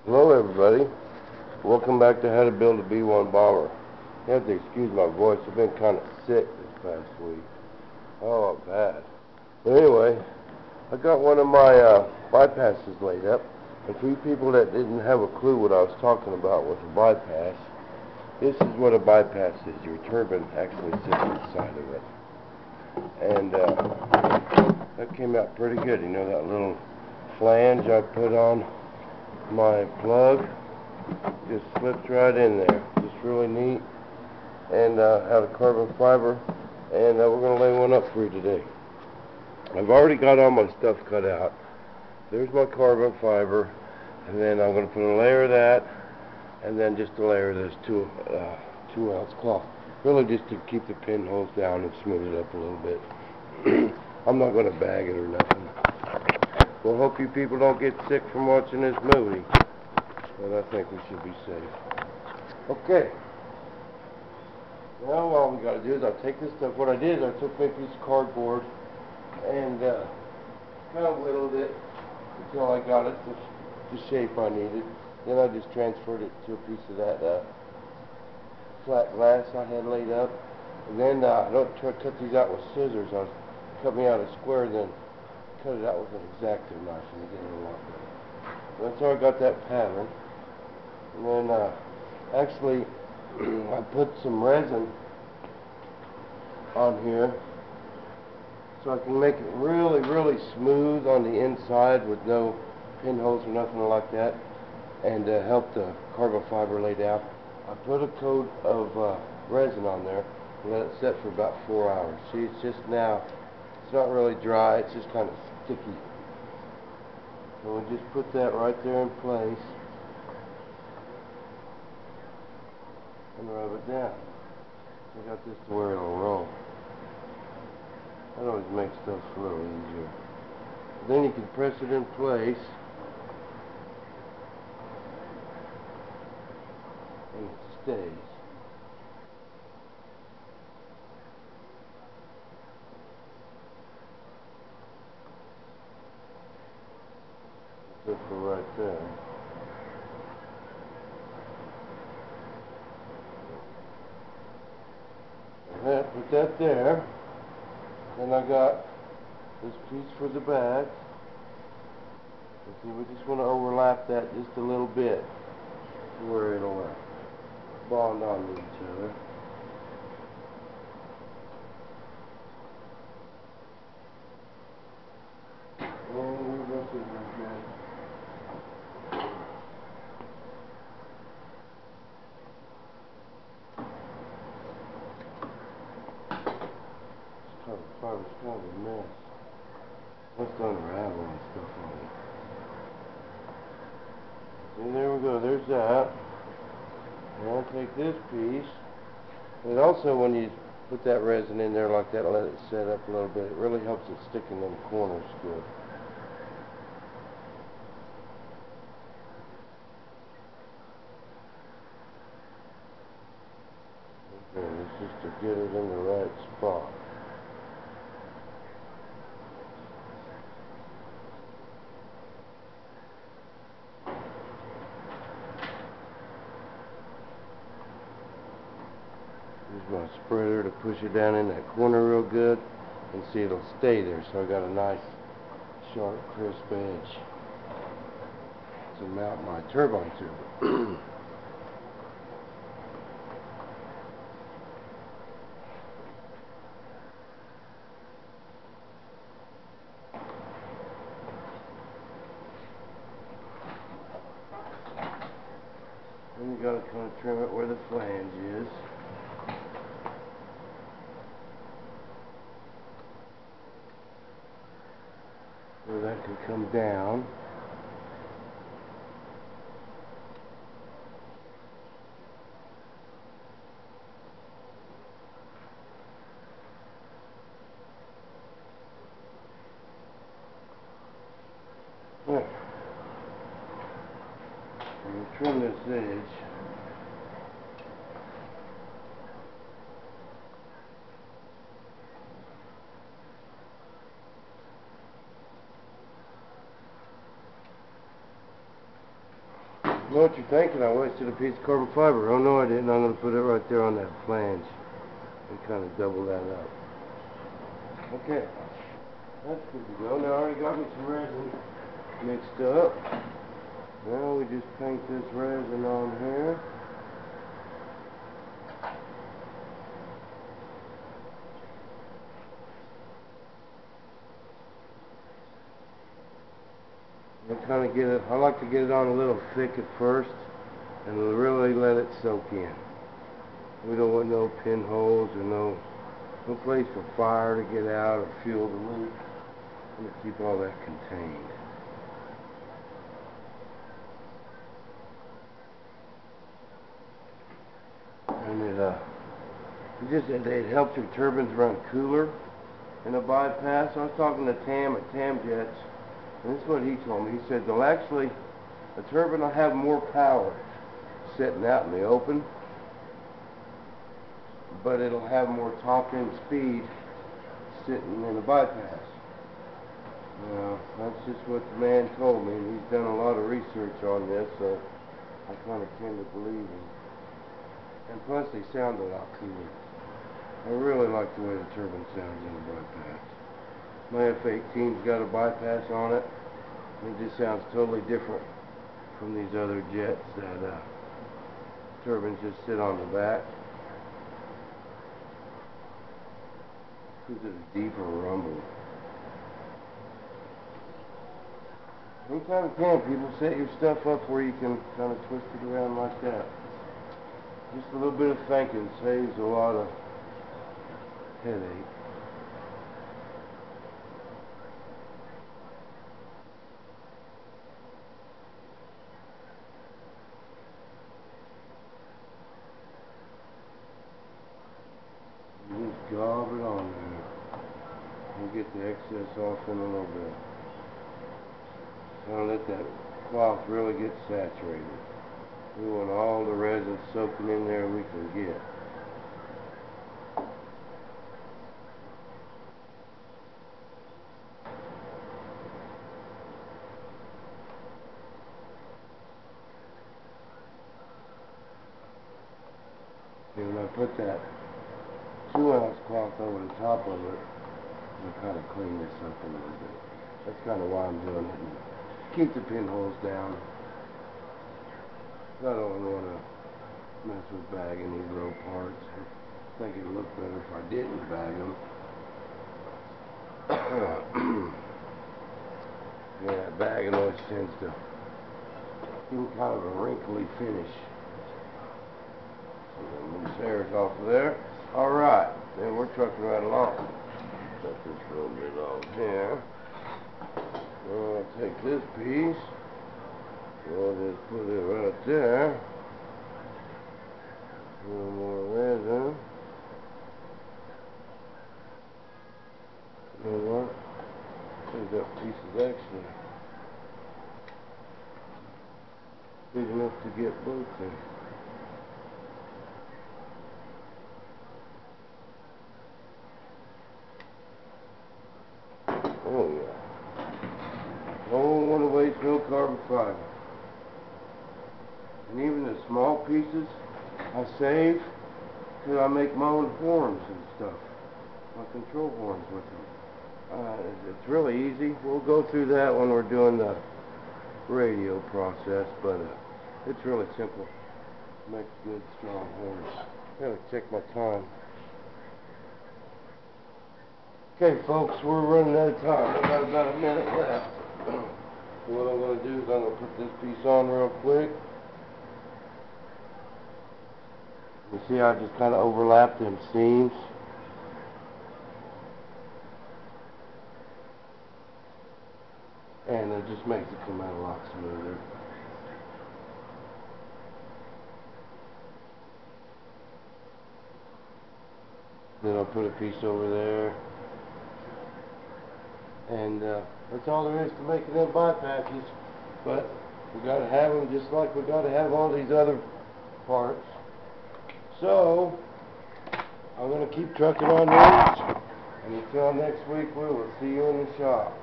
Hello everybody, welcome back to How to Build a B-1 Bomber. You have to excuse my voice, I've been kind of sick this past week. Oh, bad. But anyway, I got one of my bypasses laid up, and for you people that didn't have a clue what I was talking about with a bypass, this is what a bypass is. Your turbine actually sits inside of it. And that came out pretty good. You know that little flange I put on my plug just slipped right in there. Just really neat. And had a carbon fiber, and we're going to lay one up for you today. I've already got all my stuff cut out. There's my carbon fiber, and then I'm going to put a layer of that, and then just a layer of this 2-ounce cloth. Really just to keep the pinholes down and smooth it up a little bit. I'm not going to bag it or nothing. We'll hope you people don't get sick from watching this movie, but I think we should be safe. Okay. Now all we got to do is I take this stuff. What I did is I took my piece of cardboard and kind of whittled it until I got it the shape I needed. Then I just transferred it to a piece of that flat glass I had laid up. And then I don't try to cut these out with scissors. I cut me out a square, then cut it out with an X-Acto knife and get it a lot better. That's how I got that pattern. And then actually I put some resin on here so I can make it really, really smooth on the inside with no pinholes or nothing like that, and help the carbon fiber lay down. I put a coat of resin on there and let it set for about 4 hours. See, it's just now, it's not really dry, it's just kind of sticky. So we just put that right there in place and rub it down. I got this to where it'll roll. That always makes stuff a little easier. Then you can press it in place and it stays. Just for right there. And put that there. Then I got this piece for the back. Okay, we just want to overlap that just a little bit to where it'll bond onto each other. And we rest it like that. Fiber's kind of a mess. Let's unravel and stuff on it. And there we go, there's that. And I'll take this piece. And also when you put that resin in there like that and let it set up a little bit, it really helps it stick in them corners good. Okay, it's just to get it in the right spot. Use my spreader to push it down in that corner real good, and see it'll stay there, so I got a nice sharp crisp edge to mount my turbine to. Then you gotta kind of trim it where the flange is. Where that could come down. There. And you trim this edge. know what you're thinking? I wasted a piece of carbon fiber. Oh no, I didn't. I'm going to put it right there on that flange and kind of double that up. Okay, that's good to go. Now I already got me some resin mixed up. Now we just paint this resin on here. I kind of get it. I like to get it on a little thick at first, and really let it soak in. We don't want no pinholes or no place for fire to get out or fuel to leak. I'm going to keep all that contained. And it helps your turbines run cooler in a bypass. I was talking to Tam at Tamjets, and this is what he told me. He said they'll actually, a turbine will have more power sitting out in the open, but it'll have more top-end speed sitting in a bypass. Now, that's just what the man told me, and he's done a lot of research on this, so I kind of tend to believe him. And plus, they sound a lot cooler. I really like the way the turbine sounds in a bypass. My F-18's got a bypass on it, and it just sounds totally different from these other jets that turbines just sit on the back. Gives it a deeper rumble. Sometimes people set your stuff up where you can kind of twist it around like that. Just a little bit of thinking saves a lot of headache. You just gob it on there and get the excess off in a little bit. Don't let that cloth really get saturated. We want all the resin soaking in there we can get. And when I put that 2-ounce cloth over the top of it, I'll kind of clean this up a little bit. That's kind of why I'm doing it. And keep the pinholes down. I don't want to mess with bagging these little parts. I think it would look better if I didn't bag them. Yeah, bagging always tends to give them kind of a wrinkly finish. Loose hairs off of there. Alright, then we're trucking right along. Cut this little bit off here. I'll take this piece. We'll just put it right there. A little more resin. You know what? I think that piece is actually big enough to get both in. Oh yeah. Don't want to waste no carbon fiber. And even the small pieces I save till I make my own horns and stuff. My control horns with them. It's really easy. We'll go through that when we're doing the radio process, but it's really simple. Makes good strong horns. I gotta check my time. Okay folks, we're running out of time. I've got about a minute left. So what I'm going to do is I'm going to put this piece on real quick. You see how I just kind of overlapped them seams? And it just makes it come out a lot smoother. Then I'll put a piece over there. And that's all there is to making them bypasses. But we got to have them just like we got to have all these other parts. So I'm going to keep trucking on these. And until next week, we will see you in the shop.